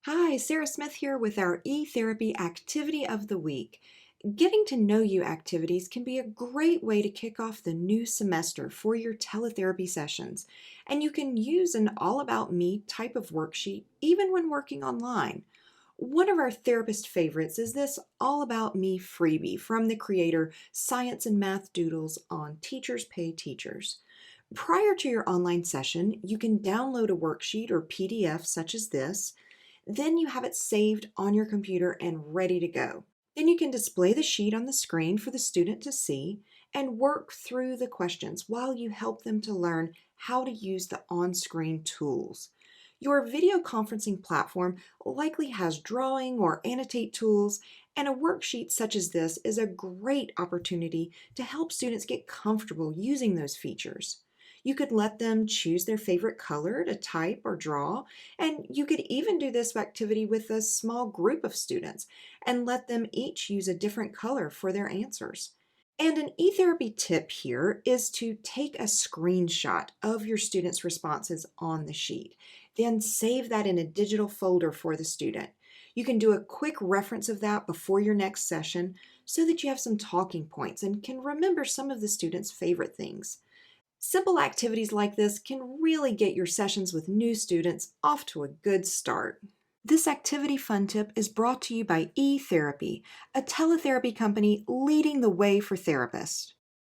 Hi, Sarah Smith here with our e-therapy activity of the week. Getting to know you activities can be a great way to kick off the new semester for your teletherapy sessions, and you can use an all about me type of worksheet even when working online. One of our therapist favorites is this All About Me freebie from the creator Science and Math Doodles on Teachers Pay Teachers. Prior to your online session, you can download a worksheet or PDF such as this. Then you have it saved on your computer and ready to go. Then you can display the sheet on the screen for the student to see and work through the questions while you help them to learn how to use the on-screen tools. Your video conferencing platform likely has drawing or annotate tools, and a worksheet such as this is a great opportunity to help students get comfortable using those features. You could let them choose their favorite color to type or draw, and you could even do this activity with a small group of students and let them each use a different color for their answers. And an e-therapy tip here is to take a screenshot of your students' responses on the sheet. Then save that in a digital folder for the student. You can do a quick reference of that before your next session so that you have some talking points and can remember some of the students' favorite things. Simple activities like this can really get your sessions with new students off to a good start. This activity fun tip is brought to you by eTherapy, a teletherapy company leading the way for therapists.